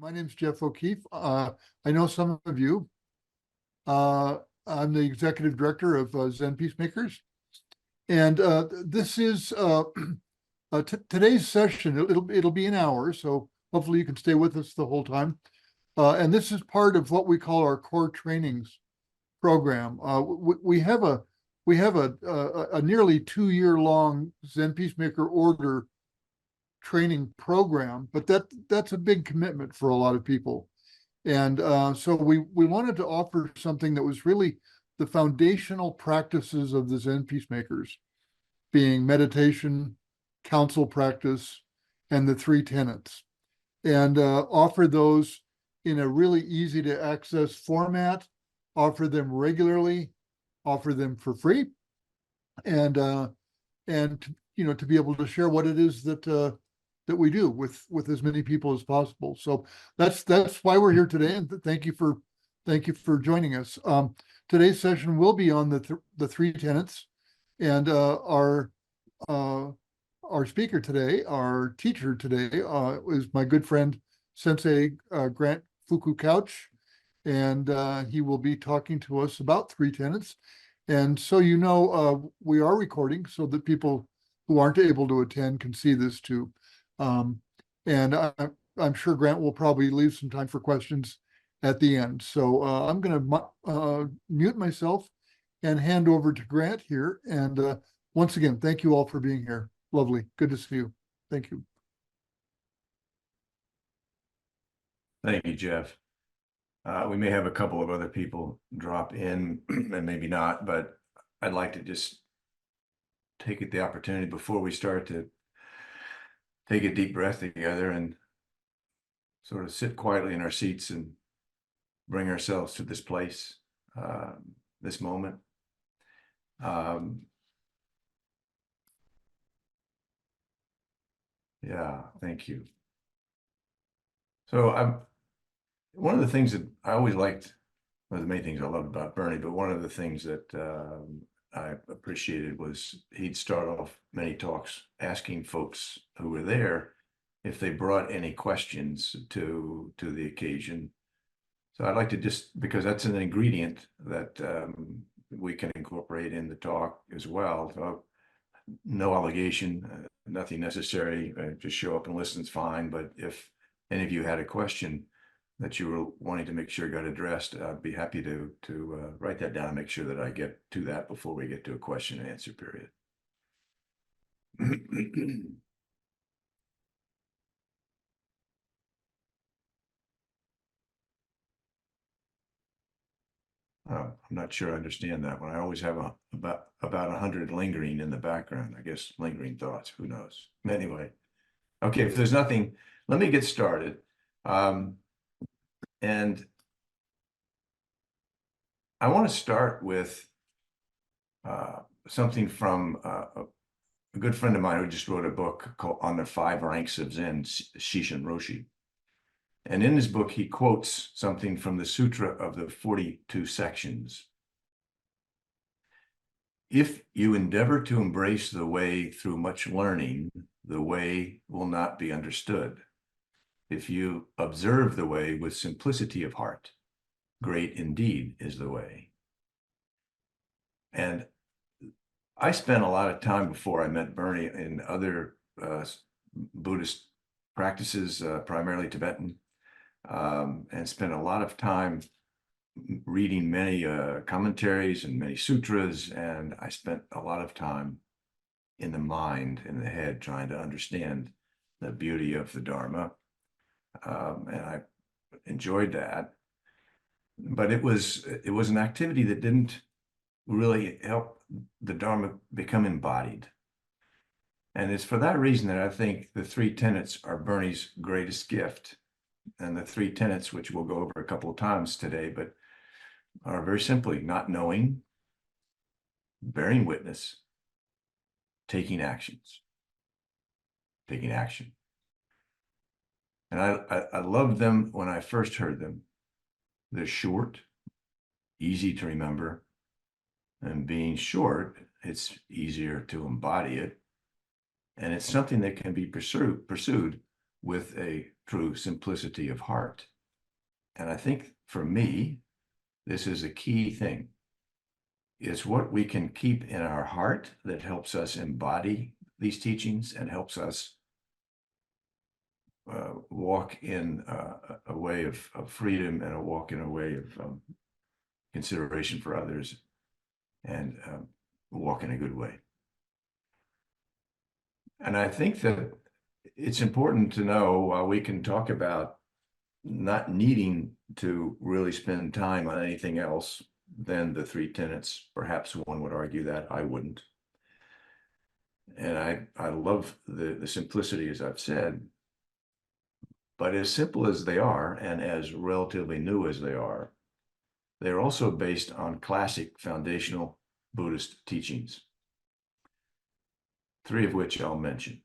My name's Jeff O'Keefe. I know some of you. Uh, I'm the executive director of Zen Peacemakers. And this is today's session. It'll be an hour, so hopefully you can stay with us the whole time. And this is part of what we call our core trainings program. We have a nearly 2-year long Zen Peacemaker order training program, but that's a big commitment for a lot of people. And so we wanted to offer something that was really the foundational practices of the Zen Peacemakers, being meditation, counsel practice, and the 3 tenets, and offer those in a really easy to access format, offer them regularly, offer them for free, and to be able to share what it is that we do with as many people as possible. So that's why we're here today, and thank you for joining us. Today's session will be on the 3 tenets, and our speaker today, our teacher today, is my good friend Sensei Grant Fuku Couch, and he will be talking to us about 3 tenets. And so we are recording so that people who aren't able to attend can see this too. And I'm sure Grant will probably leave some time for questions at the end. So I'm going to mute myself and hand over to Grant here. And once again, thank you all for being here. Lovely. Good to see you. Thank you. Thank you, Jeff. We may have a couple of other people drop in and maybe not, but I'd like to just take the opportunity before we start to take a deep breath together and sort of sit quietly in our seats and bring ourselves to this place, this moment. Yeah, thank you. So one of the things that I always liked, well, the many things I loved about Bernie, but one of the things that I appreciated was he'd start off many talks asking folks who were there if they brought any questions to the occasion. So I'd like to just, because that's an ingredient that we can incorporate in the talk as well. So no obligation, nothing necessary, just show up and listen is fine. But if any of you had a question that you were wanting to make sure got addressed, I'd be happy to write that down and make sure that I get to that before we get to a question and answer period. I'm not sure I understand that one. I always have about 100 lingering in the background. I guess lingering thoughts, who knows? Anyway, okay, if there's nothing, let me get started. And I want to start with something from a good friend of mine who just wrote a book called On the 5 Ranks of Zen, Shishin Roshi. And in his book, he quotes something from the Sutra of the 42 sections. If you endeavor to embrace the way through much learning, the way will not be understood. If you observe the way with simplicity of heart, great indeed is the way. And I spent a lot of time before I met Bernie in other Buddhist practices, primarily Tibetan, and spent a lot of time reading many commentaries and many sutras. And I spent a lot of time in the mind, in the head, trying to understand the beauty of the Dharma. And I enjoyed that. But it was an activity that didn't really help the Dharma become embodied. And it's for that reason that I think the 3 tenets are Bernie's greatest gift. And the 3 tenets, which we'll go over a couple of times today, but are very simply not knowing, bearing witness, taking actions, taking action. And I loved them when I first heard them. They're short, easy to remember, and being short, it's easier to embody it. And it's something that can be pursued with a true simplicity of heart. And I think for me, this is a key thing. It's what we can keep in our heart that helps us embody these teachings and helps us walk in a way of freedom and walk in a way of consideration for others and walk in a good way. And I think that it's important to know, while we can talk about not needing to really spend time on anything else than the three tenets, perhaps one would argue that, I wouldn't. And I love the simplicity, as I've said, but as simple as they are and as relatively new as they are, they're also based on classic foundational Buddhist teachings, three of which I'll mention.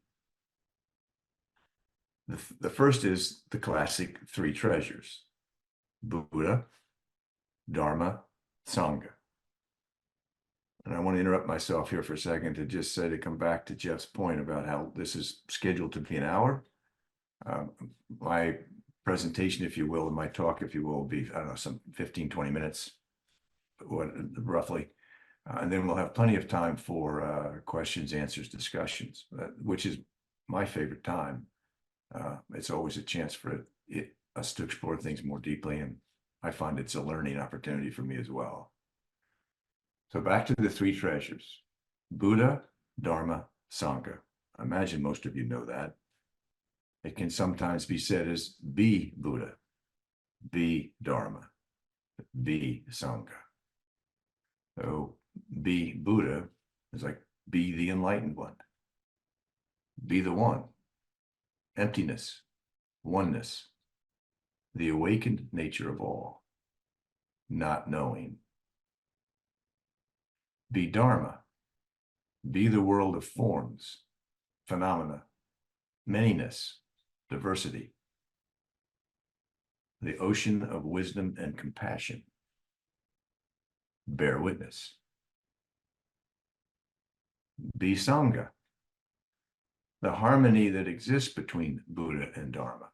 The first is the classic three treasures: Buddha, Dharma, Sangha. And I want to interrupt myself here for a second to just say, to come back to Jeff's point about how this is scheduled to be an hour. My presentation, if you will, and my talk, if you will be, I don't know, some 15, 20 minutes, roughly. And then we'll have plenty of time for questions, answers, discussions, which is my favorite time. It's always a chance for us to explore things more deeply, and I find it's a learning opportunity for me as well. So back to the three treasures: Buddha, Dharma, Sangha. I imagine most of you know that. It can sometimes be said as be Buddha, be Dharma, be Sangha. So be Buddha is like be the enlightened one, be the one, emptiness, oneness, the awakened nature of all, not knowing. Be Dharma, be the world of forms, phenomena, manyness, diversity, the ocean of wisdom and compassion. Bear witness. Be Sangha, the harmony that exists between Buddha and Dharma,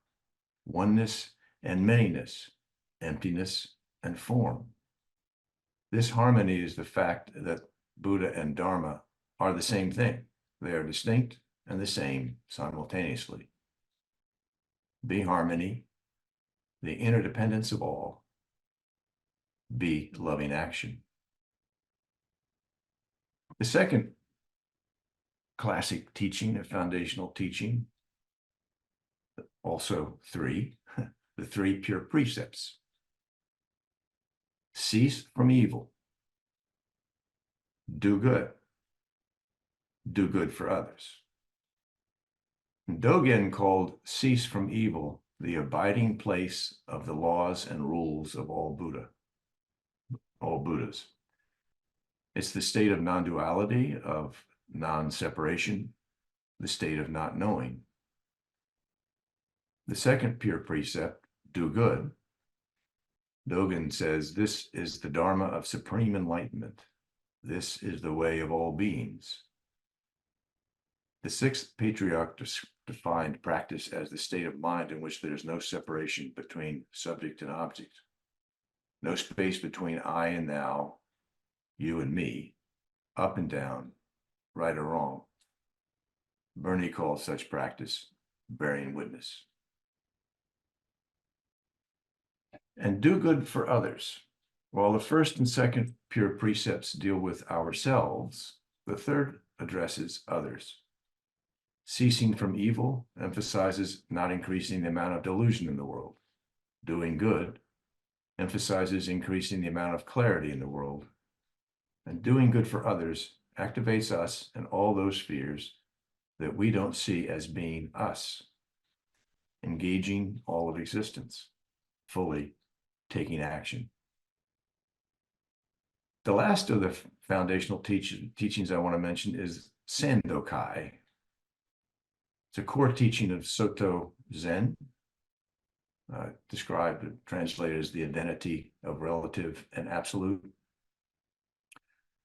oneness and manyness, emptiness and form. This harmony is the fact that Buddha and Dharma are the same thing. They are distinct and the same simultaneously. Be harmony, the interdependence of all. Be loving action. The second classic teaching, a foundational teaching, also three, the three pure precepts. Cease from evil. Do good. Do good for others. Dogen called cease from evil the abiding place of the laws and rules of all Buddhas. It's the state of non-duality, of non-separation, the state of not knowing. The second pure precept, do good, Dogen says this is the Dharma of supreme enlightenment. This is the way of all beings. The sixth patriarch defined practice as the state of mind in which there is no separation between subject and object, no space between I and thou, you and me, up and down, right or wrong. Bernie calls such practice bearing witness. And do good for others. While the first and second pure precepts deal with ourselves, the third addresses others. Ceasing from evil emphasizes not increasing the amount of delusion in the world. Doing good emphasizes increasing the amount of clarity in the world. And doing good for others activates us in all those spheres that we don't see as being us, engaging all of existence, fully taking action. The last of the foundational teachings I want to mention is Sandokai. It's a core teaching of Soto Zen, described, translated as the identity of relative and absolute,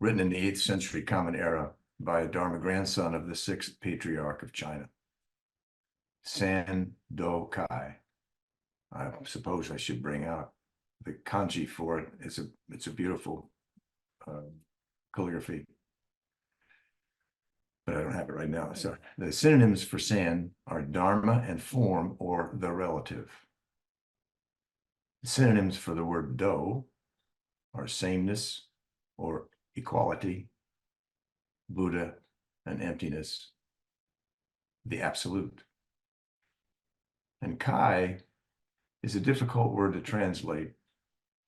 written in the 8th century Common Era by a Dharma grandson of the 6th Patriarch of China. Sandokai. I suppose I should bring out the kanji for it. It's a beautiful calligraphy, but I don't have it right now. So the synonyms for san are dharma and form, or the relative. The synonyms for the word do are sameness or equality, Buddha and emptiness, the absolute. And kai is a difficult word to translate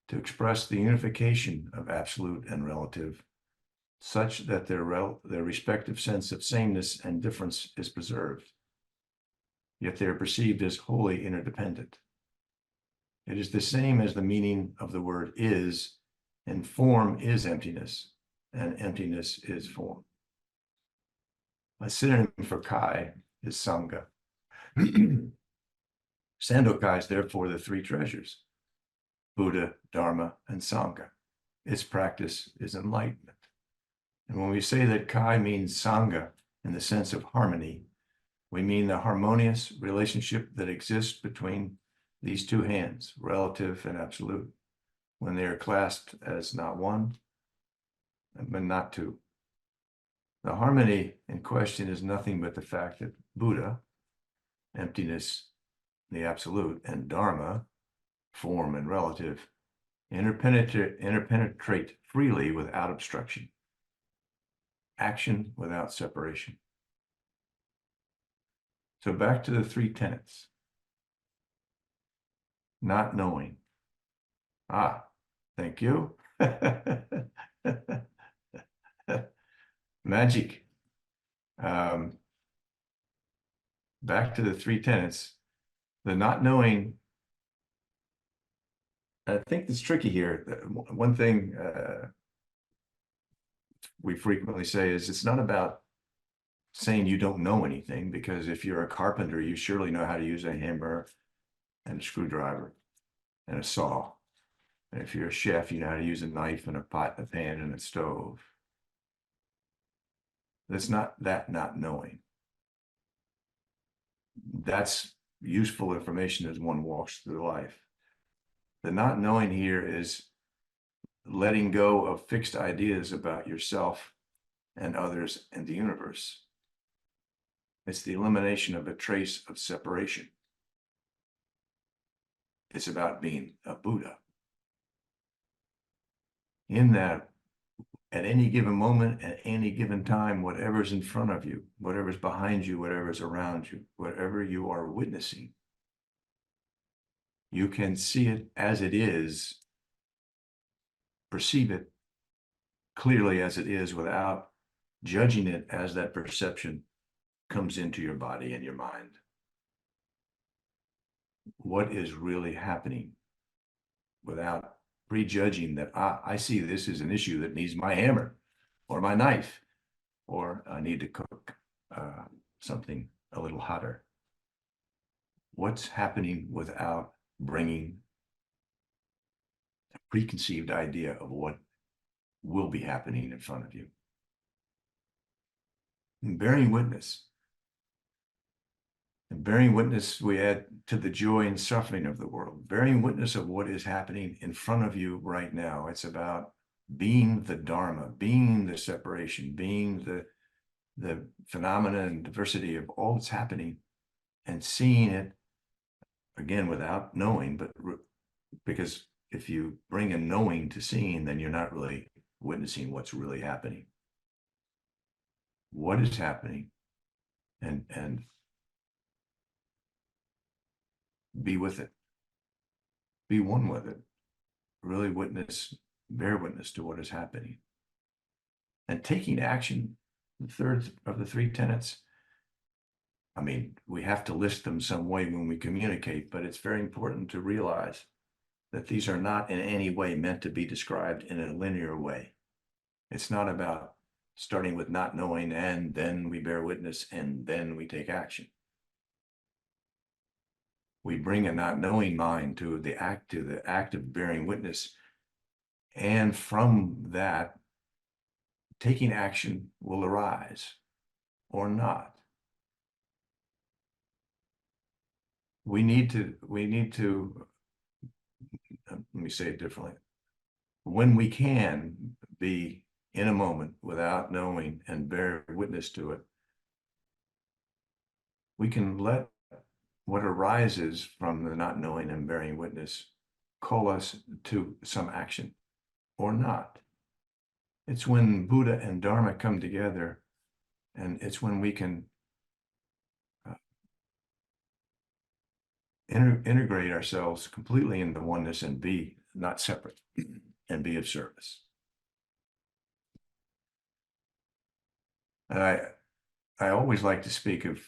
to express the unification of absolute and relative, such that their respective sense of sameness and difference is preserved, yet they are perceived as wholly interdependent. It is the same as the meaning of the word is, and form is emptiness, and emptiness is form. A synonym for kai is sangha. Sandokai is therefore the three treasures: Buddha, Dharma, and Sangha. Its practice is enlightenment. And when we say that kai means Sangha in the sense of harmony, we mean the harmonious relationship that exists between these two hands, relative and absolute, when they are clasped as not one, but not two. The harmony in question is nothing but the fact that Buddha, emptiness, the absolute, and Dharma, form and relative, interpenetrate freely without obstruction, action without separation. So back to the three tenets. Not knowing. Ah, thank you. Magic. Back to the three tenets. The not knowing, I think that's tricky here. One thing we frequently say is it's not about saying you don't know anything, because if you're a carpenter, you surely know how to use a hammer and a screwdriver and a saw. And if you're a chef, you know how to use a knife and a pot and a pan and a stove. That's not that not knowing. That's useful information as one walks through life. The not knowing here is letting go of fixed ideas about yourself and others and the universe. It's the elimination of a trace of separation. It's about being a Buddha. In that, at any given moment, at any given time, whatever's in front of you, whatever's behind you, whatever's around you, whatever you are witnessing, you can see it as it is, perceive it clearly as it is, without judging it as that perception comes into your body and your mind. What is really happening, without prejudging that I see this as an issue that needs my hammer or my knife, or I need to cook something a little hotter. What's happening without bringing a preconceived idea of what will be happening in front of you? And bearing witness. And bearing witness, we add to the joy and suffering of the world. Bearing witness of what is happening in front of you right now. It's about being the Dharma, being the separation, being the phenomena and diversity of all that's happening, and seeing it, again, without knowing, but because if you bring a knowing to seeing, then you're not really witnessing what's really happening. What is happening, and be with it. Be one with it. Really witness, bear witness to what is happening. And taking action, the third of the three tenets, I mean, we have to list them some way when we communicate, but it's very important to realize that these are not in any way meant to be described in a linear way. It's not about starting with not knowing, and then we bear witness, and then we take action. We bring a not knowing mind to the act of bearing witness. And from that, taking action will arise or not. we need to, let me say it differently. When we can be in a moment without knowing and bear witness to it, we can let what arises from the not knowing and bearing witness call us to some action or not. It's when Buddha and Dharma come together, and it's when we can integrate ourselves completely into oneness and be not separate and be of service. And I always like to speak of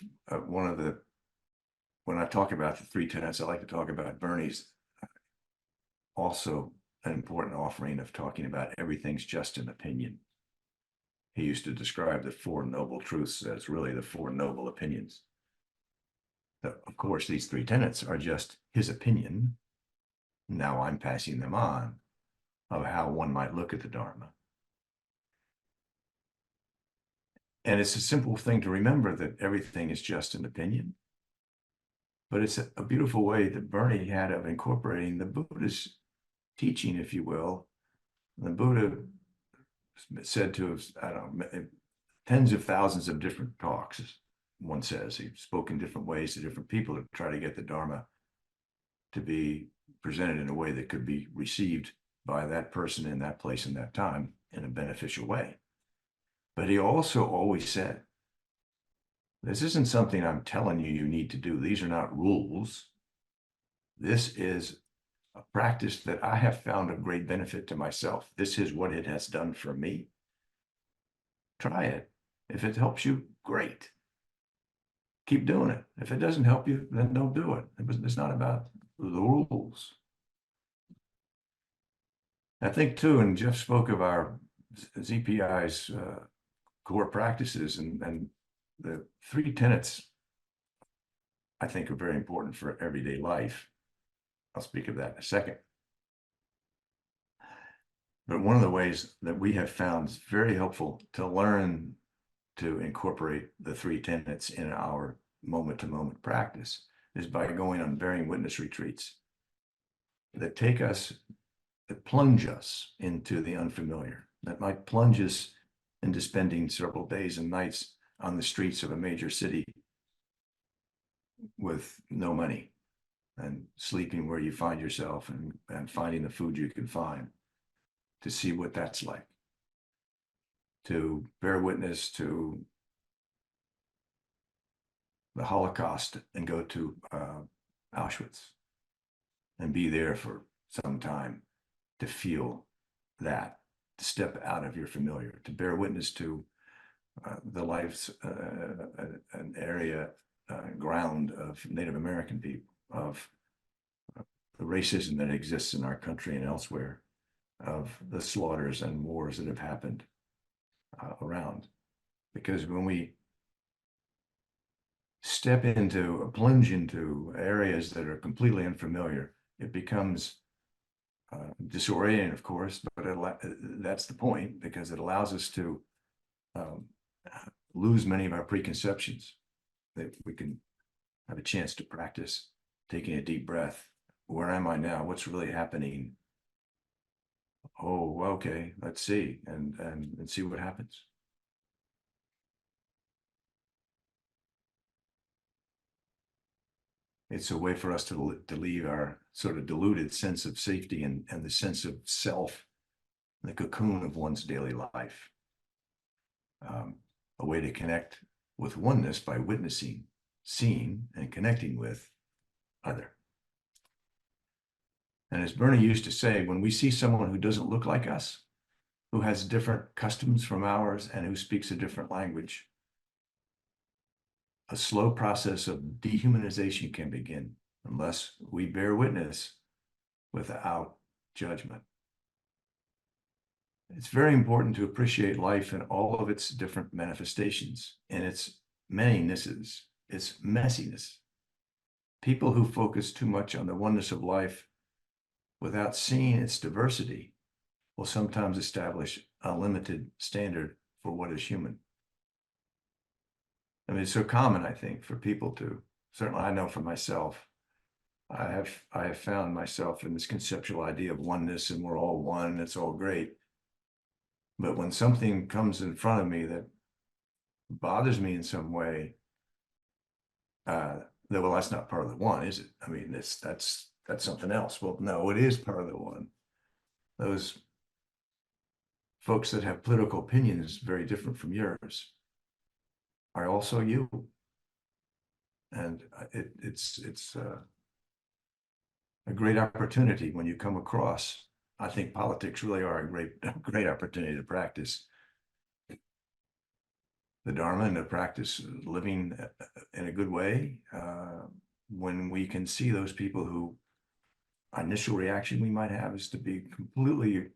one of the, when I talk about the three tenets, I like to talk about Bernie's also an important offering of talking about everything's just an opinion. He used to describe the Four Noble Truths as really the Four Noble Opinions. Of course, these three tenets are just his opinion. Now I'm passing them on of how one might look at the Dharma. And it's a simple thing to remember that everything is just an opinion. But it's a beautiful way that Bernie had of incorporating the Buddha's teaching, if you will. The Buddha said to us, I don't know, tens of thousands of different talks, one says. He spoke in different ways to different people to try to get the Dharma to be presented in a way that could be received by that person in that place in that time in a beneficial way. But he also always said, this isn't something I'm telling you need to do. These are not rules. This is a practice that I have found of great benefit to myself. This is what it has done for me. Try it. If it helps you, great. Keep doing it. If it doesn't help you, then don't do it. It's not about the rules. I think too, and Jeff spoke of our ZPI's core practices, and the three tenets I think are very important for everyday life. I'll speak of that in a second. But one of the ways that we have found very helpful to learn to incorporate the three tenets in our moment-to-moment practice is by going on bearing witness retreats that take us, that plunge us into the unfamiliar, that might plunge us into spending several days and nights on the streets of a major city with no money and sleeping where you find yourself and finding the food you can find, to see what that's like, to bear witness to the Holocaust and go to Auschwitz and be there for some time to feel that, to step out of your familiar, to bear witness to the lives, an area, ground of Native American people, of the racism that exists in our country and elsewhere, of the slaughters and wars that have happened around. Because when we plunge into areas that are completely unfamiliar, it becomes disorienting, of course, but that's the point, because it allows us to lose many of our preconceptions, that we can have a chance to practice taking a deep breath. Where am I now? What's really happening? Oh, okay, let's see, and see what happens. It's a way for us to leave our sort of diluted sense of safety and the sense of self, the cocoon of one's daily life. A way to connect with oneness by witnessing, seeing, and connecting with other. And as Bernie used to say, when we see someone who doesn't look like us, who has different customs from ours, and who speaks a different language, a slow process of dehumanization can begin unless we bear witness without judgment. It's very important to appreciate life in all of its different manifestations, and its manynesses, its messiness. People who focus too much on the oneness of life without seeing its diversity will sometimes establish a limited standard for what is human. I mean, it's so common, I think, for people to, certainly I know for myself, I have found myself in this conceptual idea of oneness, and we're all one, it's all great. But when something comes in front of me that bothers me in some way, well, that's not part of the one, is it? I mean, that's something else. Well, no, it is part of the one. Those folks that have political opinions very different from yours are also you. And it's a great opportunity when you come across. I think politics really are a great opportunity to practice the Dharma and to practice living in a good way. When we can see those people who initial reaction we might have is to be completely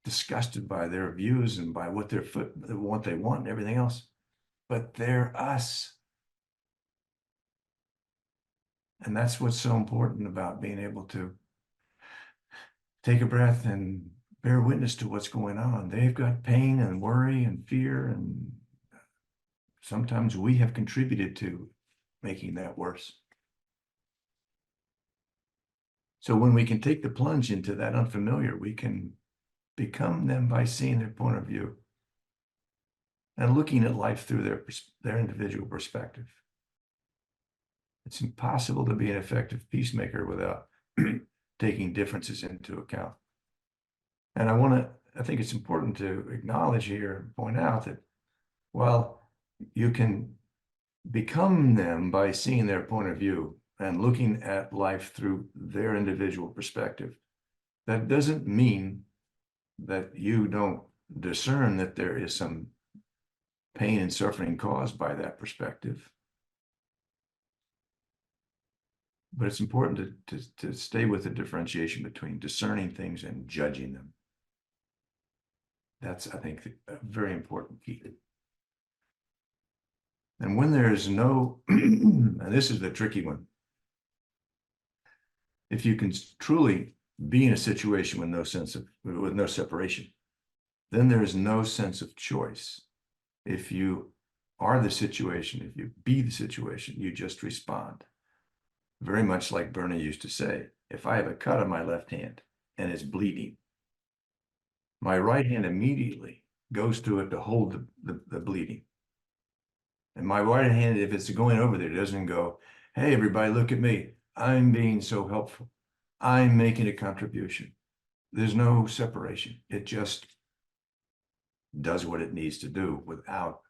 disgusted by their views and by what what they want and everything else, but they're us. And that's what's so important about being able to take a breath and bear witness to what's going on. They've got pain and worry and fear, and sometimes we have contributed to making that worse. So when we can take the plunge into that unfamiliar, we can become them by seeing their point of view and looking at life through their individual perspective. It's impossible to be an effective peacemaker without taking differences into account. And I think it's important to acknowledge here and point out that while you can become them by seeing their point of view and looking at life through their individual perspective, that doesn't mean that you don't discern that there is some pain and suffering caused by that perspective. But it's important to stay with the differentiation between discerning things and judging them. That's, I think, a very important key. And when there's no, and this is the tricky one, if you can truly be in a situation with no separation, then there is no sense of choice. If you are the situation, if you be the situation, you just respond. Very much like Bernie used to say, if I have a cut on my left hand and it's bleeding, my right hand immediately goes to it to hold the bleeding. And my right hand, if it's going over there, doesn't go, hey, everybody, look at me. I'm being so helpful. I'm making a contribution. There's no separation. It just does what it needs to do without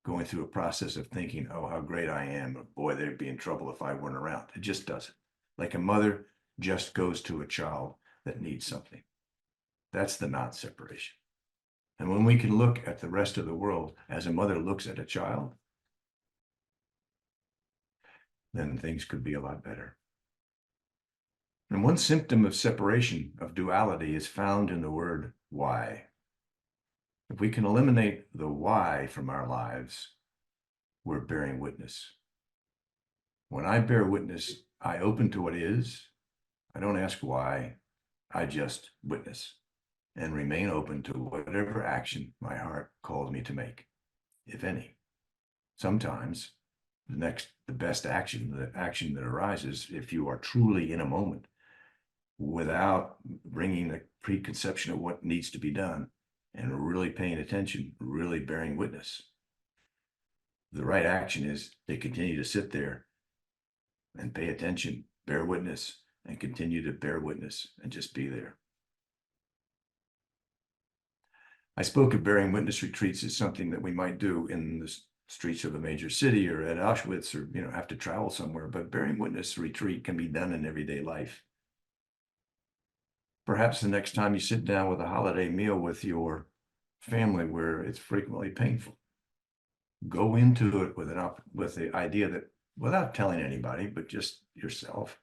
going through a process of thinking, oh, how great I am. Or, boy, they'd be in trouble if I weren't around. It just doesn't. Like a mother just goes to a child that needs something. That's the non-separation. And when we can look at the rest of the world as a mother looks at a child, then things could be a lot better. And one symptom of separation, of duality, is found in the word why. If we can eliminate the why from our lives, we're bearing witness. When I bear witness, I open to what is. I don't ask why. I just witness and remain open to whatever action my heart calls me to make, if any. Sometimes the best action, the action that arises, if you are truly in a moment without bringing a preconception of what needs to be done and really paying attention, really bearing witness. The right action is to continue to sit there and pay attention, bear witness, and continue to bear witness and just be there. I spoke of bearing witness retreats as something that we might do in the streets of a major city or at Auschwitz, or have to travel somewhere, but bearing witness retreat can be done in everyday life. Perhaps the next time you sit down with a holiday meal with your family where it's frequently painful, go into it with the idea that, without telling anybody, but just yourself,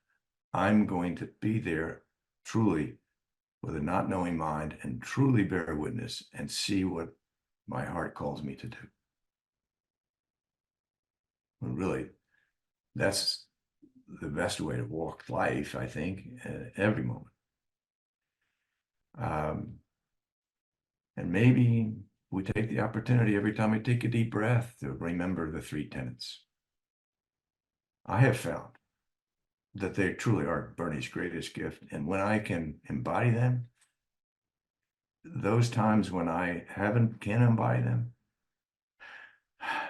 I'm going to be there truly with a not knowing mind and truly bear witness and see what my heart calls me to do. Well, really, that's the best way to walk life, I think, at every moment. And maybe we take the opportunity every time we take a deep breath to remember the 3 tenets. I have found that they truly are Bernie's greatest gift. And when I can embody them, those times when I can embody them,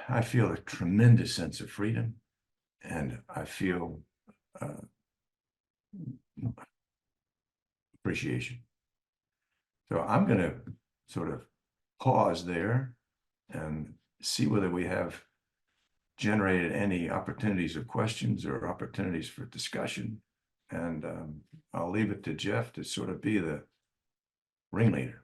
I feel a tremendous sense of freedom, and I feel uh, appreciation. So I'm going to sort of pause there and see whether we have generated any opportunities of questions or opportunities for discussion. And I'll leave it to Jeff to sort of be the ringleader.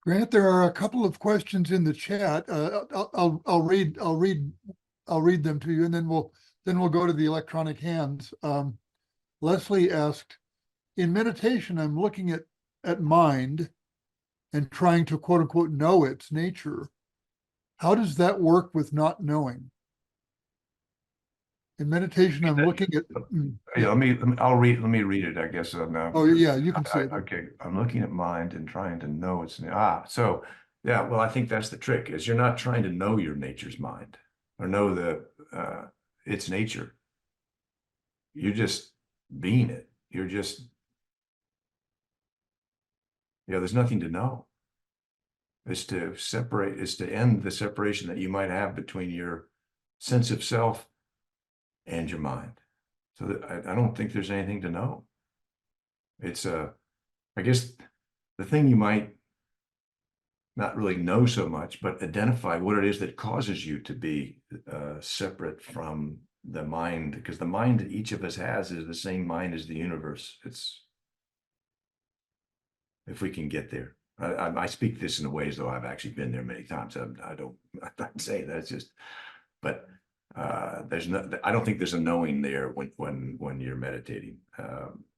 Grant, there are a couple of questions in the chat. I'll read them to you, and then we'll go to the electronic hands. Leslie asked, in meditation, I'm looking at mind and trying to quote unquote know its nature. How does that work with not knowing? In meditation, I'm looking at. Yeah, let me let me read it, I guess. Now, Oh yeah, you can say it. okay, I'm looking at mind and trying to know its so yeah, well, I think that's the trick, is you're not trying to know your nature's mind or know its nature. You're just being it. You're just, there's nothing to know. It's to separate, it's to end the separation that you might have between your sense of self and your mind. So that I don't think there's anything to know. It's I guess the thing you might not really know so much, but identify what it is that causes you to be separate from the mind, because the mind that each of us has is the same mind as the universe. It's, if we can get there. I speak this in a way as though I've actually been there many times. I'm not saying that. It's just, but there's no, I don't think there's a knowing there when you're meditating.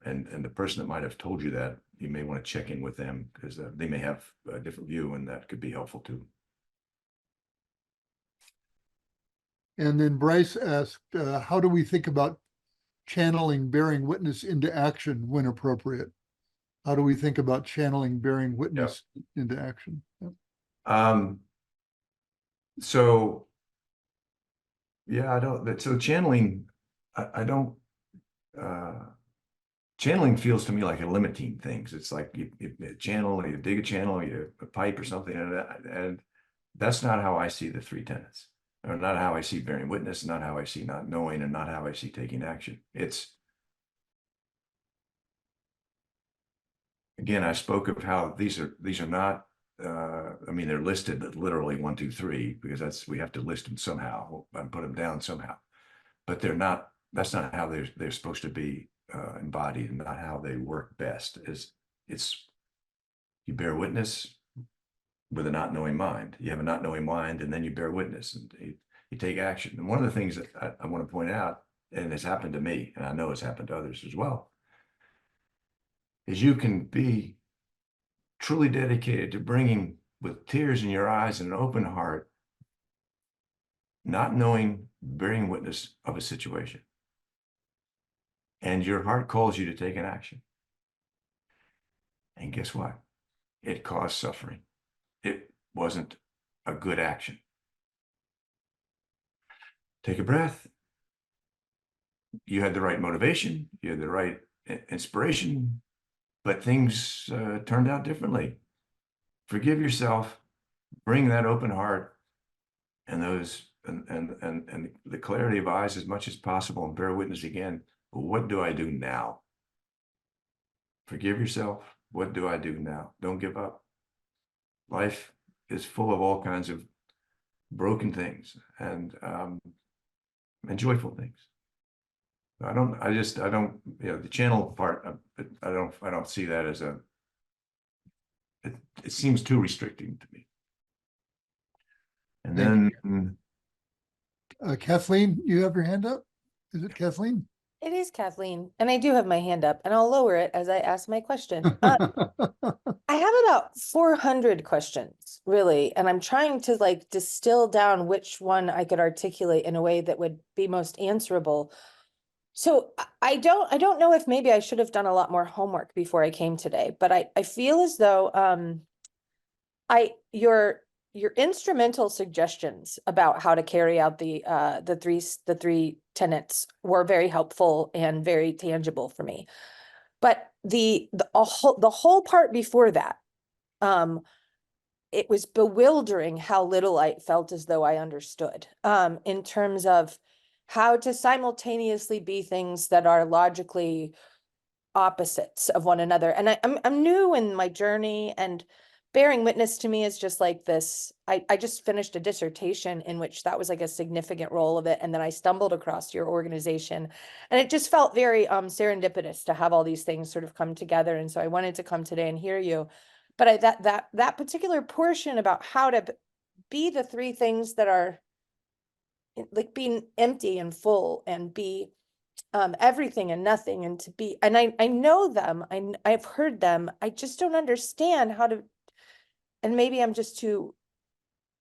And the person that might have told you that, you may want to check in with them, because they may have a different view, and that could be helpful too. And then Bryce asked, how do we think about channeling bearing witness into action when appropriate? How do we think about channeling bearing witness into action? So yeah, I don't, so channeling, I don't, channeling feels to me like a limiting things. It's like you channel, you dig a channel, you a pipe or something, and that's not how I see the three tenets, or not how I see bearing witness, not how I see not knowing, and not how I see taking action. It's, again, I spoke of how these are not, I mean, they're listed literally 1, 2, 3, because we have to list them somehow and put them down somehow, but they're not, that's not how they're supposed to be embodied, and not how they work best. It's you bear witness with a not knowing mind. You have a not knowing mind, and then you bear witness, and you take action. And one of the things that I want to point out, and it's happened to me, and I know it's happened to others as well, is you can be truly dedicated to bringing, with tears in your eyes and an open heart, not knowing, bearing witness of a situation, and your heart calls you to take an action. And guess what? It caused suffering. It wasn't a good action. Take a breath. You had the right motivation, you had the right inspiration, but things turned out differently. Forgive yourself, bring that open heart and those and the clarity of eyes as much as possible, and bear witness again. What do I do now? Forgive yourself. What do I do now? Don't give up. Life is full of all kinds of broken things and joyful things. I don't, the channel part, I don't see that as it seems too restricting to me. And Thank then Kathleen, you have your hand up? Is it Kathleen? It is Kathleen, and I do have my hand up, and I'll lower it as I ask my question. I have about 400 questions, really, and I'm trying to like distill down which one I could articulate in a way that would be most answerable. So I don't know if maybe I should have done a lot more homework before I came today, but I feel as though your your instrumental suggestions about how to carry out the three tenets were very helpful and very tangible for me. But the whole part before that, it was bewildering how little I felt as though I understood, in terms of how to simultaneously be things that are logically opposites of one another. And I'm new in my journey, and bearing witness to me is just like this. I just finished a dissertation in which that was like a significant role of it. And then I stumbled across your organization, and it just felt very serendipitous to have all these things sort of come together. And so I wanted to come today and hear you. But that particular portion about how to be the three things that are like being empty and full, and be everything and nothing, and to be, and I know them, I've heard them, I just don't understand how to, and maybe I'm just too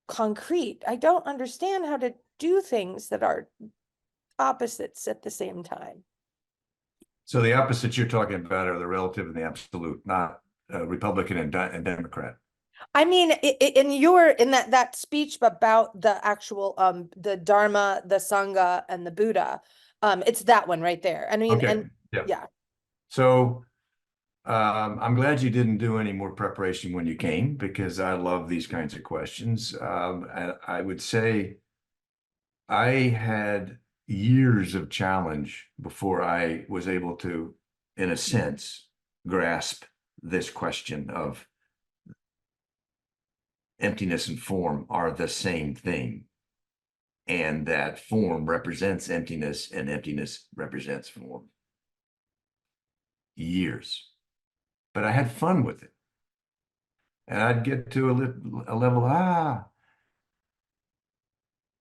concrete. I don't understand how to do things that are opposites at the same time. So the opposites you're talking about are the relative and the absolute, not Republican and Democrat. I mean, in that speech about the actual the Dharma, the Sangha, and the Buddha, it's that one right there. I mean, Okay. and Yeah. yeah. So I'm glad you didn't do any more preparation when you came, because I love these kinds of questions. And I would say I had years of challenge before I was able to, in a sense, grasp this question of emptiness and form are the same thing, and that form represents emptiness and emptiness represents form. Years. But I had fun with it. And I'd get to a level,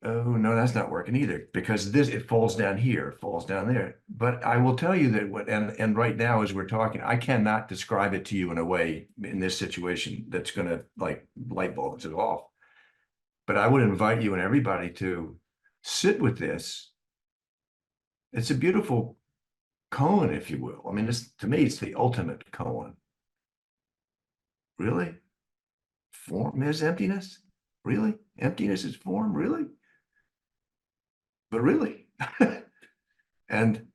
oh no, that's not working either, because it falls down here, it falls down there. But I will tell you that and right now as we're talking, I cannot describe it to you in a way in this situation that's gonna like light bulbs it off. But I would invite you and everybody to sit with this. It's a beautiful koan, if you will. I mean, to me, it's the ultimate koan. Really? Form is emptiness? Really? Emptiness is form? Really? But really? and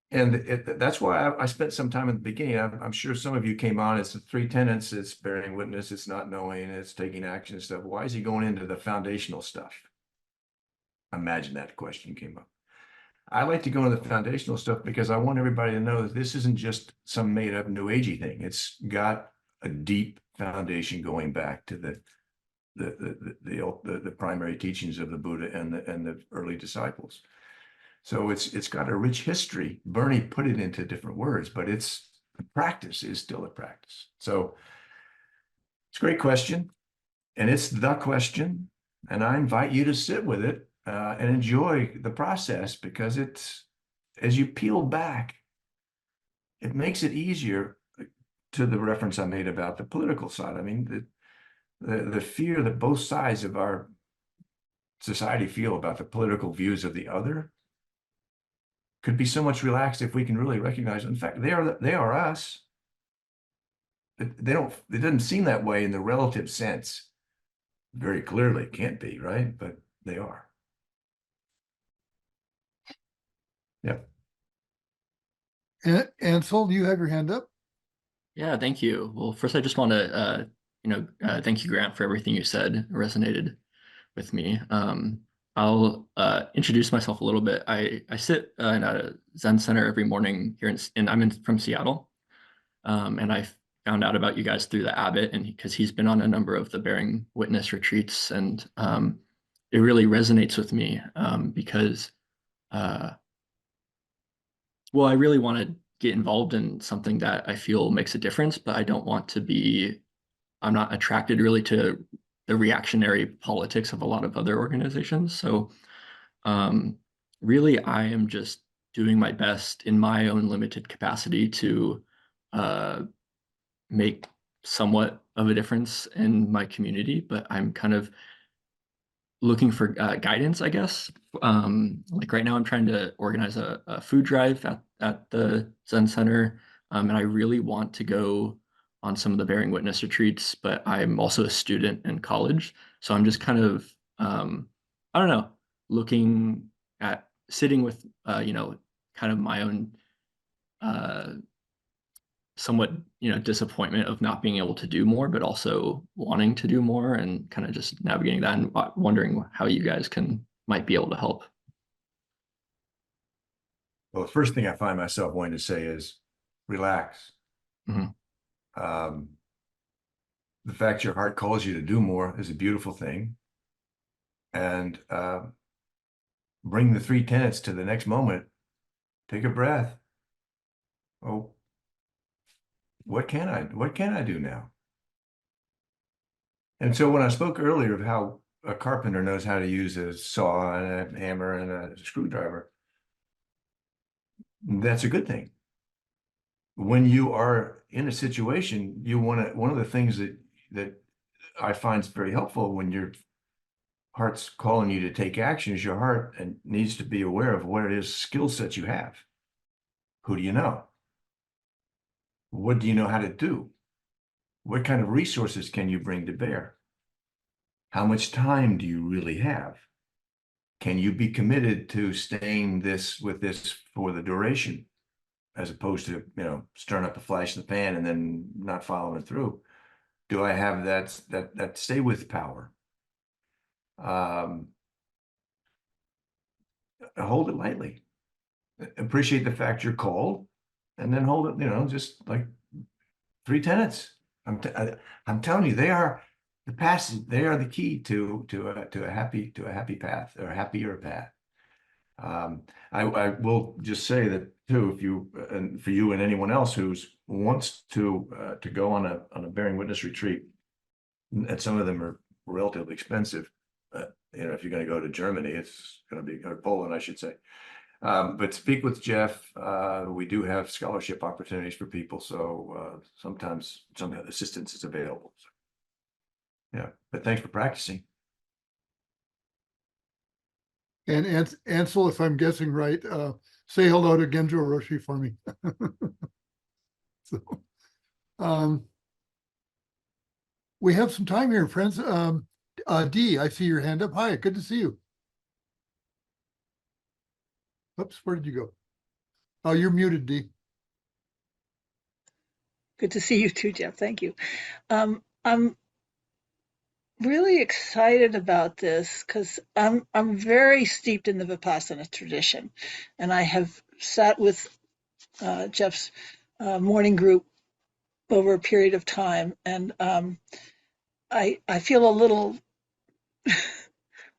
that's why I spent some time at the beginning. I'm sure some of you came on. It's the three tenets. It's bearing witness. It's not knowing. It's taking action and stuff. Why is he going into the foundational stuff? Imagine that question came up. I like to go into the foundational stuff because I want everybody to know that this isn't just some made up new agey thing. It's got a deep foundation going back to the primary teachings of the Buddha and the early disciples. So it's got a rich history. Bernie put it into different words, but the practice is still a practice. So it's a great question, and it's the question, and I invite you to sit with it and enjoy the process, because as you peel back, it makes it easier. To the reference I made about the political side, I mean, the fear that both sides of our society feel about the political views of the other could be so much relaxed if we can really recognize, in fact, they are us. It doesn't seem that way in the relative sense. Very clearly, it can't be, right? But they are. Yep. Ansel, do you have your hand up? Yeah, thank you. Well, first, I just want to, thank you, Grant, for everything you said. It resonated with me. I'll introduce myself a little bit. I sit in a Zen center every morning here, and I'm from Seattle. And I found out about you guys through the abbot, and because he's been on a number of the Bearing Witness retreats, and it really resonates with me because, well, I really want to get involved in something that I feel makes a difference, but I don't want to be, I'm not attracted really to the reactionary politics of a lot of other organizations. So really, I am just doing my best in my own limited capacity to make somewhat of a difference in my community, but I'm kind of looking for guidance, I guess. Like right now, I'm trying to organize a food drive at the Zen Center, and I really want to go on some of the bearing witness retreats, but I'm also a student in college. So I'm just kind of, I don't know, looking at sitting with, kind of my own somewhat, disappointment of not being able to do more, but also wanting to do more and kind of just navigating that and wondering how you guys might be able to help. Well, the first thing I find myself wanting to say is relax. Mhm. The fact your heart calls you to do more is a beautiful thing. And bring the 3 tenets to the next moment. Take a breath. Oh, what can I do now? And so when I spoke earlier of how a carpenter knows how to use a saw and a hammer and a screwdriver, that's a good thing. When you are in a situation, one of the things that I find is very helpful when your heart's calling you to take action is your heart and needs to be aware of what it is skill sets you have. Who do you know? What do you know how to do? What kind of resources can you bring to bear? How much time do you really have? Can you be committed to staying with this for the duration, as opposed to, stirring up a flash in the pan and then not following through? Do I have that stay with power? Hold it lightly. Appreciate the fact you're called, and then hold it, just like 3 tenets. I'm telling you, they are the passage. They are the key to a happy path, or a happier path. I will just say that too, if you and for you and anyone else who wants to go on a bearing witness retreat, and some of them are relatively expensive. If you're going to go to Germany, it's going to be, or Poland, I should say. But speak with Jeff. We do have scholarship opportunities for people, so sometimes some assistance is available. So, yeah, but thanks for practicing. And Ansel, if I'm guessing right, say hello to Genjo Roshi for me. So, we have some time here, friends. Dee, I see your hand up. Hi, good to see you. Oops, where did you go? Oh, you're muted, Dee. Good to see you too, Jeff. Thank you. I'm really excited about this because I'm very steeped in the Vipassana tradition, and I have sat with Jeff's morning group over a period of time, and I feel a little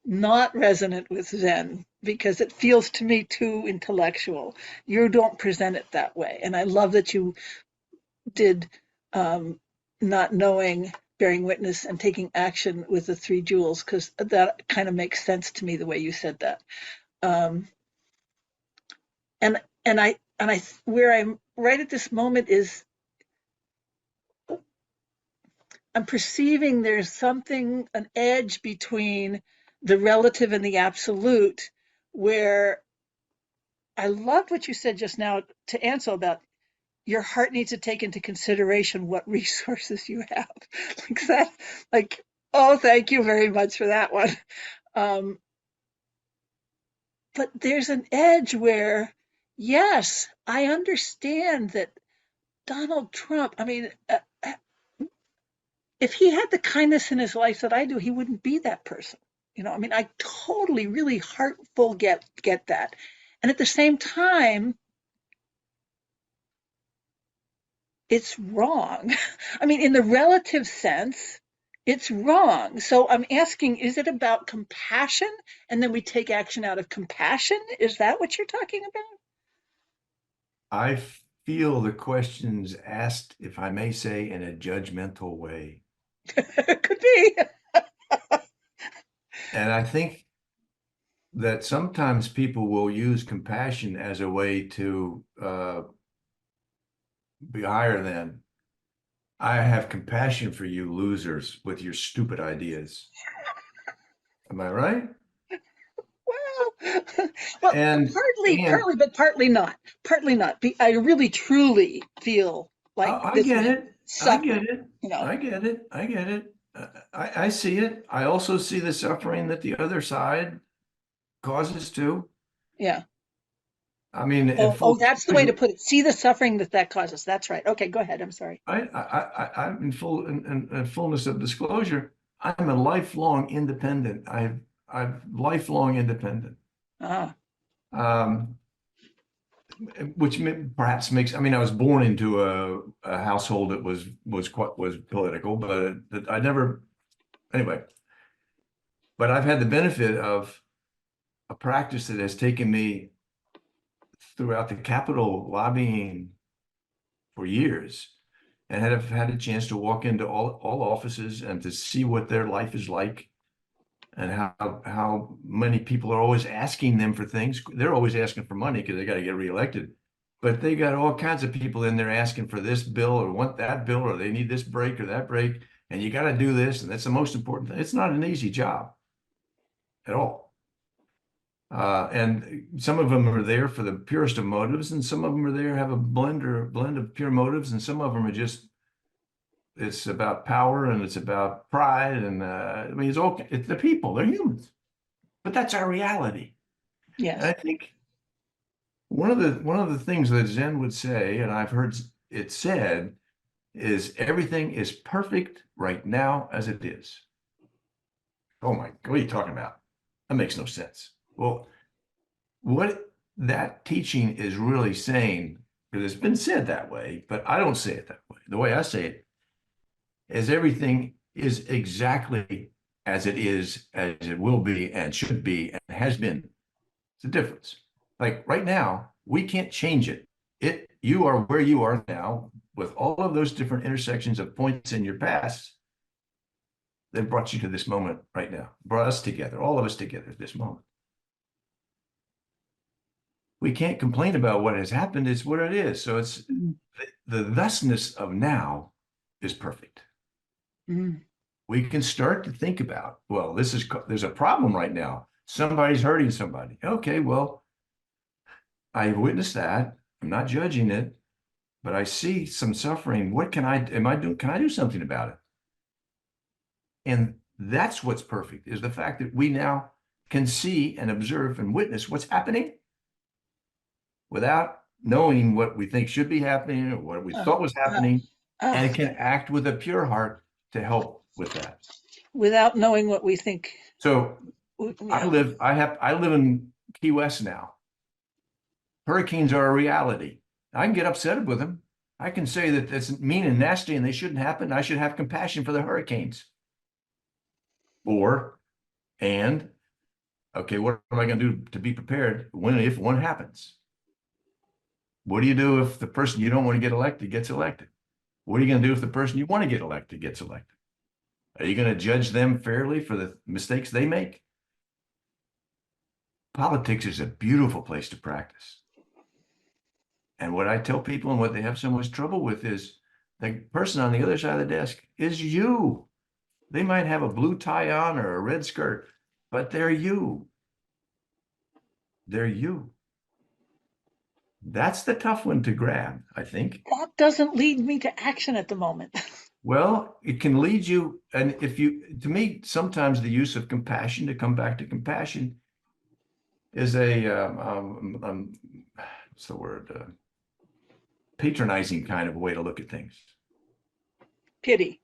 not resonant with Zen because it feels to me too intellectual. You don't present it that way, and I love that you did not knowing, bearing witness, and taking action with the 3 jewels, because that kind of makes sense to me the way you said that. And I where I'm right at this moment is I'm perceiving there's something, an edge between the relative and the absolute, where I loved what you said just now to Ansel about your heart needs to take into consideration what resources you have. Like that, like, oh, thank you very much for that one. But there's an edge where, yes, I understand that Donald Trump, I mean, if he had the kindness in his life that I do, he wouldn't be that person. I mean, I totally, really heartful get that. And at the same time, it's wrong. I mean, in the relative sense, it's wrong. So I'm asking, is it about compassion? And then we take action out of compassion? Is that what you're talking I feel the questions asked, if I may say, in a judgmental way. about? Could be. And I think that sometimes people will use compassion as a way to be higher than. I have compassion for you losers with your stupid ideas. Am I right? Well, And partly, but partly not. Partly not. I really truly feel like I this get man. it. I suffering, get it. you know. I get it. I get it. I see it. I also see the suffering that the other side causes too. Yeah. I mean, in Oh, full that's the way to disclosure, put it. See the suffering that causes. That's right. Okay, go ahead. I'm sorry. I'm in in fullness of disclosure. I'm a lifelong independent. I've lifelong independent. Ah, Um, which perhaps makes, I mean, I was born into a household that was political, but I never, anyway, but I've had the benefit of a practice that has taken me throughout the Capitol lobbying for years and have had a chance to walk into all offices and to see what their life is like and how many people are always asking them for things. They're always asking for money because they got to get reelected. But they got all kinds of people in there asking for this bill or want that bill or they need this break or that break. And you got to do this. And that's the most important thing. It's not an easy job at all. And some of them are there for the purest of motives, and some of them are there have a blend of pure motives, and some of them are just it's about power and it's about pride, and I mean it's the people, they're humans, but that's our reality. yes. And I think one of the things that Zen would say, and I've heard it said, is everything is perfect right now as it is. Oh my, what are you talking about? That makes no sense. Well, what that teaching is really saying, because it's been said that way, but I don't say it that way. The way I say it is everything is exactly as it will be, and should be, and has been. It's a difference. Like right now, we can't change it. You are where you are now with all of those different intersections of points in your past that brought you to this moment right now, brought us together, all of us together at this moment. We can't complain about what has happened. It's what it is. So it's the thusness of now is perfect. Mm. We can start to think about, well, there's a problem right now. Somebody's hurting somebody. Okay, well, I witnessed that. I'm not judging it, but I see some suffering. What can I do something about it? And that's what's perfect, is the fact that we now can see and observe and witness what's happening without knowing what we think should be happening or what we thought was happening, and can act with a pure heart to help with that. Without knowing what we think. So Yeah. I live in Key West now. Hurricanes are a reality. I can get upset with them. I can say that it's mean and nasty and they shouldn't happen. I should have compassion for the hurricanes. Okay, what am I going to do to be prepared if one happens? What do you do if the person you don't want to get elected gets elected? What are you going to do if the person you want to get elected gets elected? Are you going to judge them fairly for the mistakes they make? Politics is a beautiful place to practice. And what I tell people and what they have so much trouble with is the person on the other side of the desk is you. They might have a blue tie on or a red skirt, but they're you. They're you. That's the tough one to grab, I think. That doesn't lead me to action at the moment. Well, it can lead you, and to me, sometimes the use of compassion, to come back to compassion, is what's the word? Patronizing kind of a way to look at things. Pity.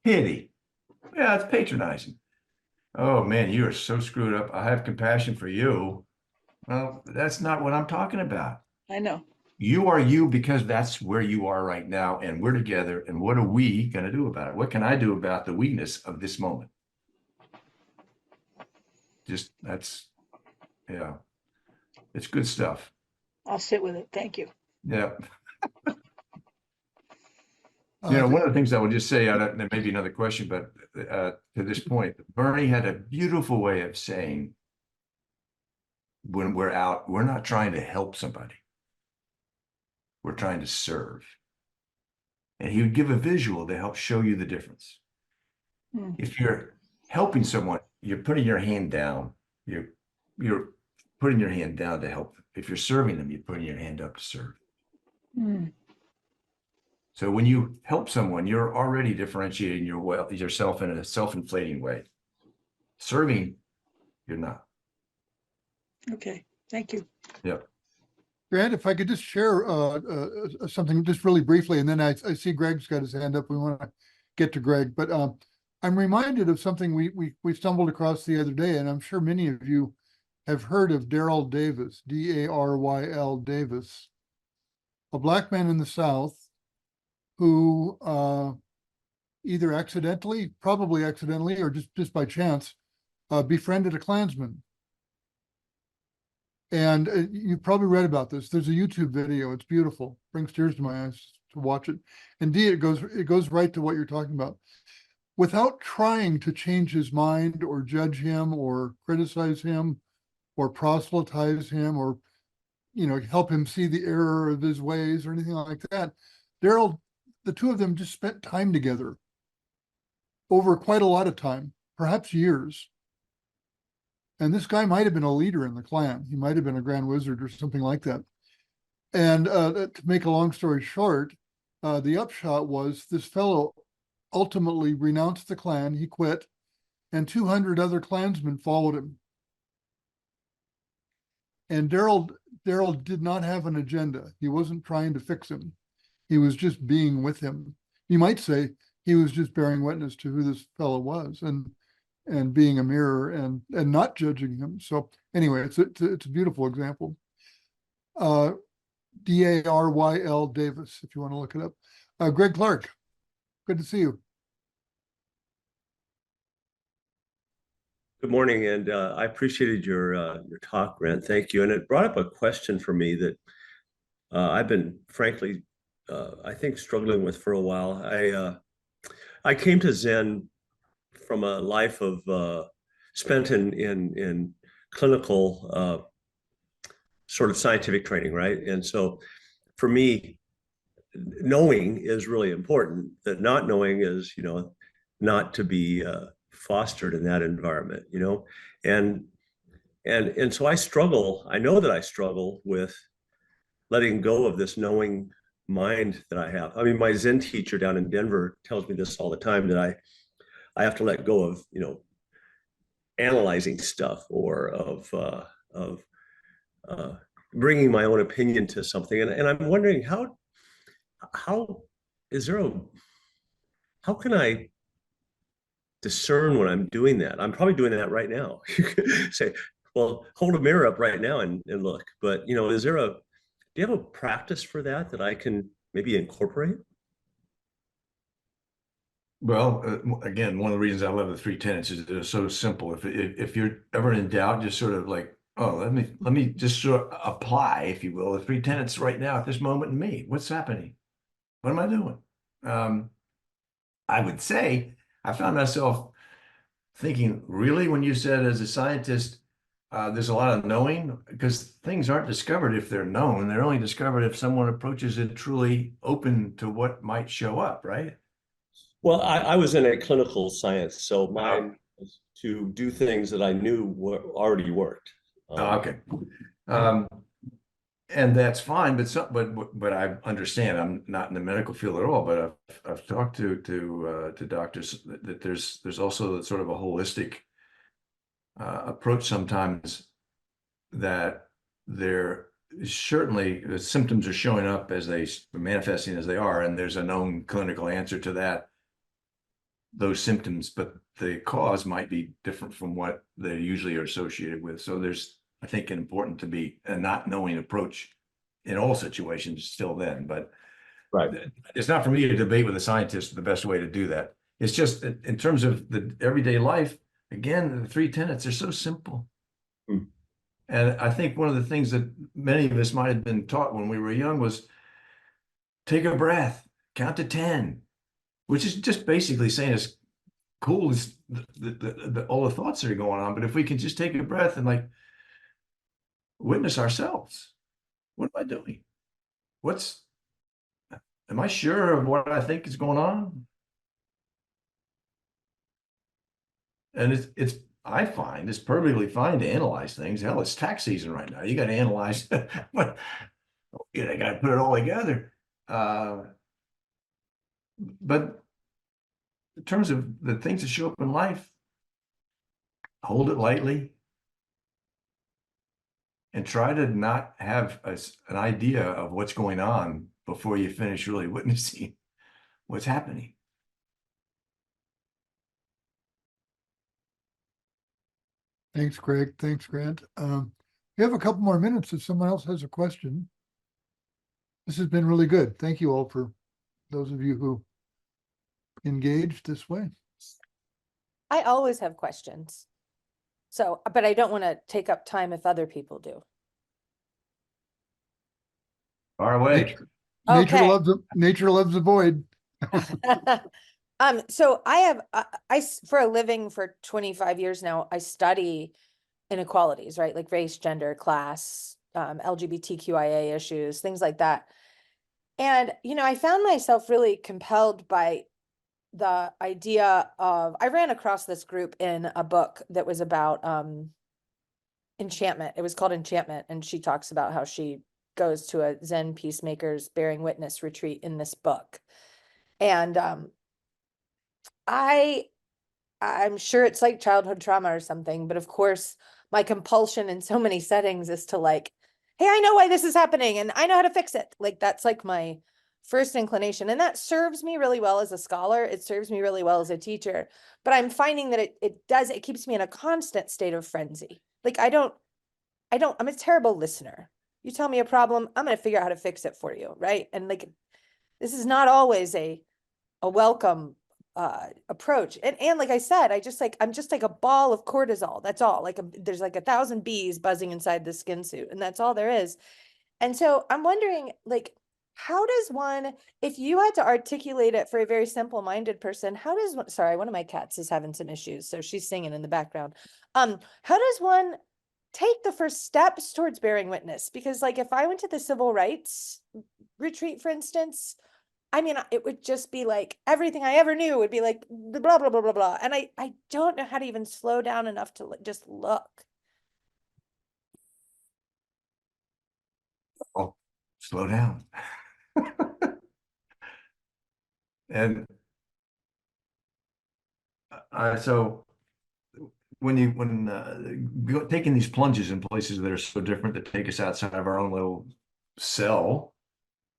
Pity. Yeah, it's patronizing. Oh man, you are so screwed up. I have compassion for you. Well, that's not what I'm talking about. I know. You are you because that's where you are right now, and we're together. And what are we going to do about it? What can I do about the weakness of this moment? Yeah, it's good stuff. I'll sit with it. Thank you. Yeah. One of the things I would just say, there may be another question, but to this point, Bernie had a beautiful way of saying, when we're out, we're not trying to help somebody. We're trying to serve. And he would give a visual to help show you the difference. If you're helping someone, you're putting your hand down. You're putting your hand down to help. If you're serving them, you're putting your hand up to serve. So when you help someone, you're already differentiating yourself in a self-inflating way. Serving, you're not. Okay, thank you. Yep. Grant, if I could just share something just really briefly, and then I see Greg's got his hand up. We want to get to Greg, but I'm reminded of something we stumbled across the other day, and I'm sure many of you have heard of Daryl Davis, Daryl Davis, a black man in the South who either accidentally, probably accidentally, or just by chance, befriended a Klansman. And you've probably read about this. There's a YouTube video. It's beautiful. Brings tears to my eyes to watch it. Indeed, it goes right to what you're talking about. Without trying to change his mind or judge him or criticize him or proselytize him or, help him see the error of his ways or anything like that, the two of them just spent time together over quite a lot of time, perhaps years. And this guy might have been a leader in the Klan. He might have been a Grand Wizard or something like that. And to make a long story short, the upshot was this fellow ultimately renounced the Klan. He quit, and 200 other Klansmen followed him. And Daryl did not have an agenda. He wasn't trying to fix him. He was just being with him. You might say he was just bearing witness to who this fellow was and being a mirror and not judging him. So anyway, it's a beautiful example. Daryl Davis, if you want to look it up. Greg Clark, good to see you. Good morning, and I appreciated your talk, Grant. Thank you. And it brought up a question for me that I've been, frankly, I think struggling with for a while. I came to Zen from a life of spent in clinical sort of scientific training, right? And so, for me, knowing is really important. That not knowing is, not to be fostered in that environment, and so I struggle. I know that I struggle with letting go of this knowing mind that I have. I mean, my Zen teacher down in Denver tells me this all the time, that I have to let go of, analyzing stuff or of bringing my own opinion to something. And I'm wondering how can I discern when I'm doing that? I'm probably doing that right now. You could say, well, hold a mirror up right now and look. But, do you have a practice for that I can maybe incorporate? Well, again, one of the reasons I love the 3 tenets is they're so simple. If you're ever in doubt, just sort of like, oh, let me just sort of apply, if you will, the 3 tenets right now at this moment in me. What's happening? What am I doing? I would say I found myself thinking, really, when you said as a scientist, there's a lot of knowing, because things aren't discovered if they're known. They're only discovered if someone approaches it truly open to what might show up, right? Well, I was in a clinical science, so mine was to do things that I knew already worked. Okay. And that's fine, but I understand I'm not in the medical field at all, but I've talked to doctors that there's also sort of a holistic approach sometimes, that there certainly the symptoms are showing up as they manifesting as they are, and there's a known clinical answer to those symptoms, but the cause might be different from what they usually are associated with. So there's, I think, important to be a not knowing approach in all situations still then, but Right. It's not for me to debate with a scientist the best way to do that. It's just in terms of the everyday life, again, the 3 tenets are so simple. Hmm. And I think one of the things that many of us might have been taught when we were young was take a breath, count to 10, which is just basically saying as cool as all the thoughts that are going on. But if we can just take a breath and like witness ourselves, what am I doing? Am I sure of what I think is going on? And I find it's perfectly fine to analyze things. Hell, it's tax season right now. You got to analyze what, got to put it all together. But in terms of the things that show up in life, hold it lightly and try to not have an idea of what's going on before you finish really witnessing what's happening. Thanks, Craig. Thanks, Grant. We have a couple more minutes if someone else has a question. This has been really good. Thank you all for those of you who engaged this way. I always have questions. So, but I don't want to take up time if other people do. Far away. Nature Okay. nature loves the void. So I have, for a living for 25 years now, I study inequalities, right? Like race, gender, class, LGBTQIA issues, things like that. And, I found myself really compelled by the idea of, I ran across this group in a book that was about enchantment. It was called Enchantment. And she talks about how she goes to a Zen peacemakers bearing witness retreat in this book. And I'm sure it's like childhood trauma or something, but of course, my compulsion in so many settings is to like, hey, I know why this is happening and I know how to fix it. Like that's like my first inclination. And that serves me really well as a scholar. It serves me really well as a teacher. But I'm finding that it keeps me in a constant state of frenzy. Like I'm a terrible listener. You tell me a problem, I'm gonna figure out how to fix it for you, right? And like this is not always a welcome approach. And like I said, I'm just like a ball of cortisol. That's all. Like there's like 1,000 bees buzzing inside the skin suit, and that's all there is. And so I'm wondering, like, how does one, if you had to articulate it for a very simple-minded person, how does one, sorry, one of my cats is having some issues, so she's singing in the background. How does one take the first steps towards bearing witness? Because like if I went to the civil rights retreat, for instance, I mean, it would just be like everything I ever knew would be like blah, blah, blah, blah, blah. And I don't know how to even slow down enough to just look. Oh, slow down. And so when taking these plunges in places that are so different that take us outside of our own little cell,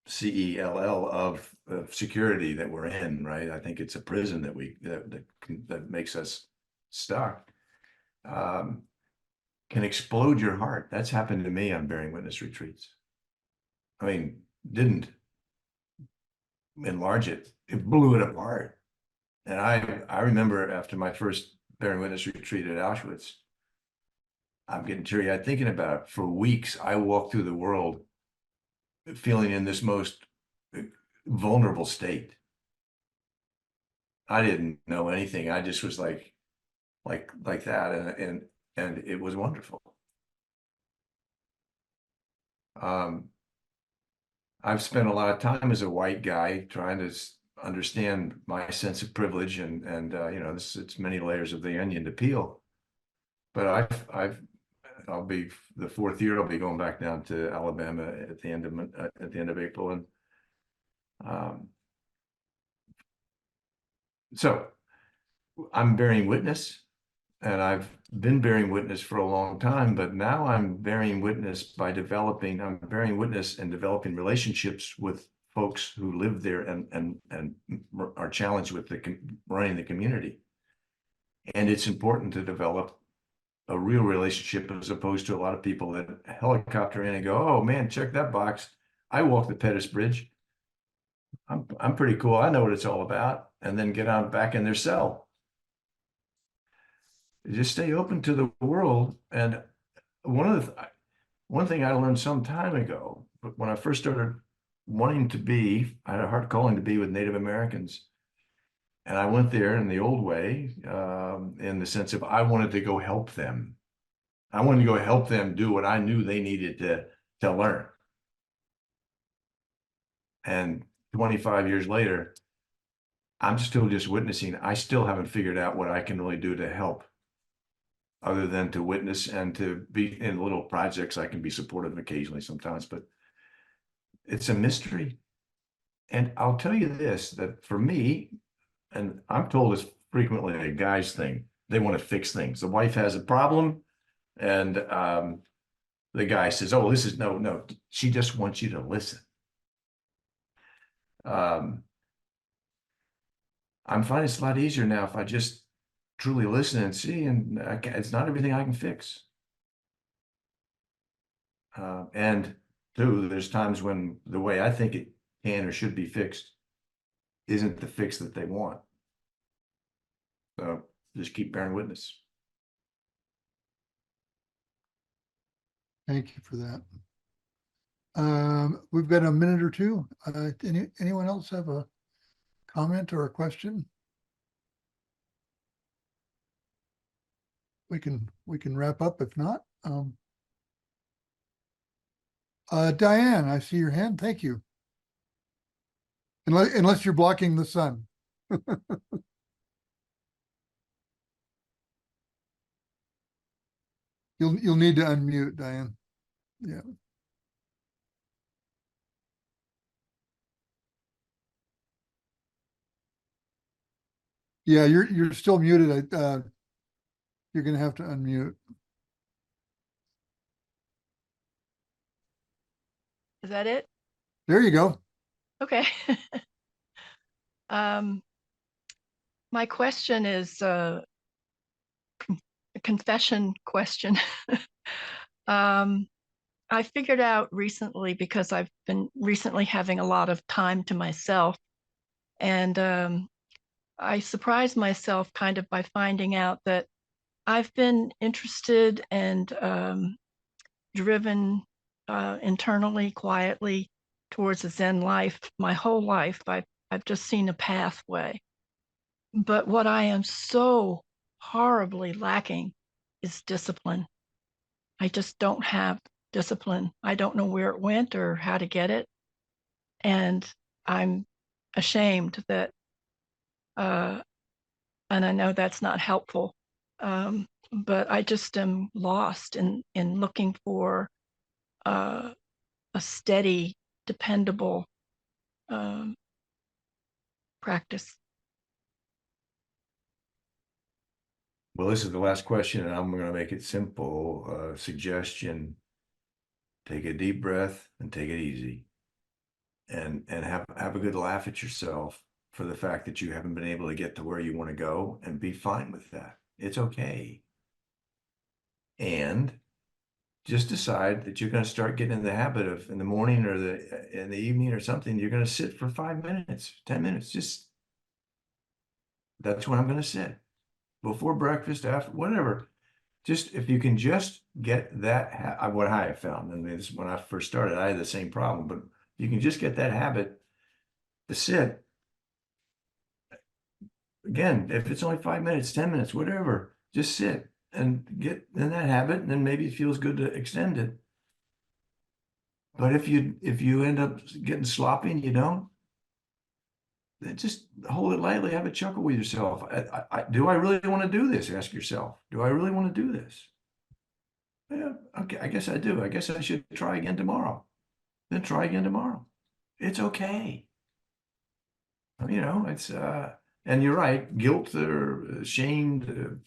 CELL of security that we're in, right? I think it's a prison that makes us stuck. Can explode your heart. That's happened to me on bearing witness retreats. I mean, didn't enlarge it. It blew it apart. And I remember after my first bearing witness retreat at Auschwitz, I'm getting teary-eyed thinking about it. For weeks, I walked through the world feeling in this most vulnerable state. I didn't know anything. I just was like that, and it was wonderful. I've spent a lot of time as a white guy trying to understand my sense of privilege, and it's many layers of the onion to peel. But I'll be the fourth year. I'll be going back down to Alabama at the end of April, and so I'm bearing witness, and I've been bearing witness for a long time. But now I'm bearing witness I'm bearing witness and developing relationships with folks who live there and are challenged with running the community. And it's important to develop a real relationship as opposed to a lot of people that helicopter in and go, oh man, check that box. I walked the Pettus Bridge. I'm pretty cool. I know what it's all about. And then get on back in their cell. Just stay open to the world. And one thing I learned some time ago, but when I first started I had a heart calling to be with Native Americans. And I went there in the old way, in the sense of I wanted to go help them. I wanted to go help them do what I knew they needed to learn. And 25 years later, I'm still just witnessing. I still haven't figured out what I can really do to help, other than to witness and to be in little projects. I can be supportive occasionally sometimes, but it's a mystery. And I'll tell you this, that for me, and I'm told it's frequently a guy's thing, they want to fix things. The wife has a problem and the guy says, oh, this is no, she just wants you to listen. I'm finding it's a lot easier now if I just truly listen and see, and it's not everything I can fix. And two, there's times when the way I think it can or should be fixed isn't the fix that they want. So just keep bearing witness. Thank you for that. We've got a minute or two. Anyone else have a comment or a question? We can wrap up if not. Diane, I see your hand. Thank you. Unless you're blocking the sun. You'll need to unmute, Diane. Yeah. Yeah, you're still muted. You're gonna have to unmute. Is that it? There you go. Okay. My question is a confession question. I figured out recently, because I've been recently having a lot of time to myself, and I surprised myself kind of by finding out that I've been interested and driven internally, quietly towards a Zen life my whole life. I've just seen a pathway. But what I am so horribly lacking is discipline. I just don't have discipline. I don't know where it went or how to get it. And I'm ashamed that, and I know that's not helpful, but I just am lost in looking for a steady, dependable practice. Well, this is the last question, and I'm going to make it simple. Suggestion: take a deep breath and take it easy, and have a good laugh at yourself for the fact that you haven't been able to get to where you want to go, and be fine with that. It's okay. And just decide that you're going to start getting in the habit of, in the morning or in the evening or something, you're going to sit for 5 minutes, 10 minutes. Just, that's when I'm going to sit. Before breakfast, after, whatever. Just, if you can just get that, what I have found, and this, when I first started, I had the same problem, but you can just get that habit to sit. Again, if it's only 5 minutes, 10 minutes, whatever, just sit and get in that habit, and then maybe it feels good to extend it. But if you end up getting sloppy and you don't, then just hold it lightly, have a chuckle with yourself. Do I really want to do this? Ask yourself, do I really want to do this? Yeah, okay, I guess I do. I guess I should try again tomorrow. Then try again tomorrow. It's okay. You know, it's and you're right, guilt or ashamed,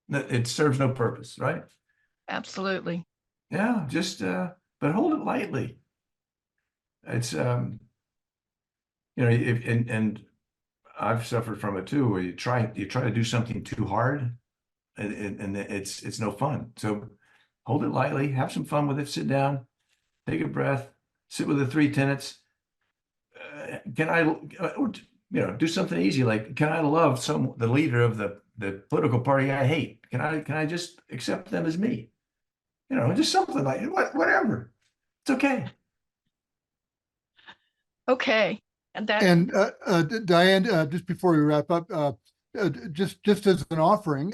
it serves no purpose, right? Absolutely. Yeah, just but hold it lightly. It's you know, and I've suffered from it too, where you try to do something too hard, and it's no fun. So hold it lightly, have some fun with it, sit down, take a breath, sit with the 3 tenets. Can I, or, you know, do something easy, like, can I love the leader of the political party I hate? Can I just accept them as me? You know, just something like whatever. It's okay. Okay. And that, And Diane, just before we wrap up, just as an offering,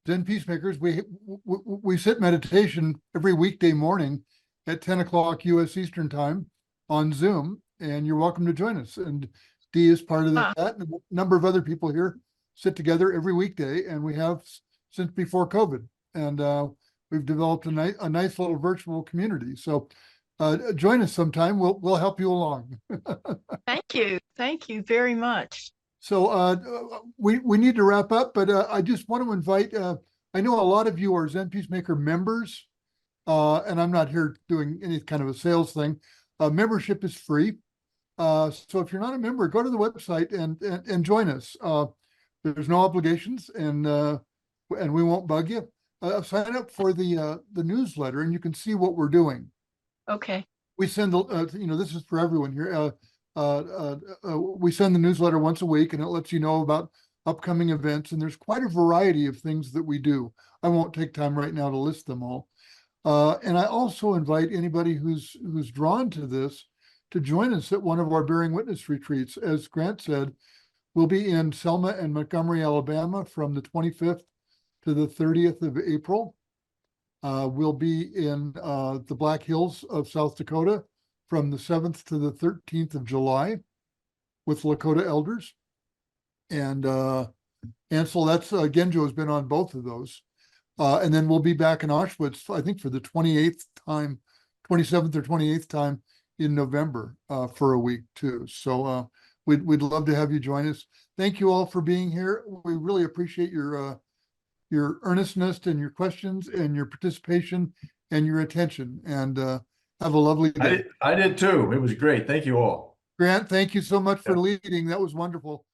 Zen Peacemakers, we sit meditation every weekday morning at 10 o'clock US Eastern Time on Zoom, and you're welcome to join us. And Dee is part of that, and a number of other people here sit together every weekday, and we have since before COVID. And we've developed a nice little virtual community. So join us sometime. We'll help you along. Thank you very much. So we need to wrap up, but I just want to invite, I know a lot of you are Zen Peacemaker members, and I'm not here doing any kind of a sales thing. Membership is free. So if you're not a member, go to the website and join us. There's no obligations, and we won't bug you. Sign up for the newsletter, and you can see what we're doing. Okay. We send this is for everyone here. We send the newsletter once a week, and it lets you know about upcoming events. And there's quite a variety of things that we do. I won't take time right now to list them all. And I also invite anybody who's drawn to this to join us at one of our Bearing Witness retreats. As Grant said, we'll be in Selma and Montgomery, Alabama from the 25th to the 30th of April. We'll be in the Black Hills of South Dakota from the 7th to the 13th of July with Lakota elders. And Ansel, that's Genjo has been on both of those. And then we'll be back in Auschwitz, I think, for the 27th or 28th time in November for a week too. So we'd love to have you join us. Thank you all for being here. We really appreciate your earnestness and your questions and your participation and your attention. And have a lovely day. I did too. It was great. Thank you all. Grant, thank you so much for Yeah. leading. That was wonderful.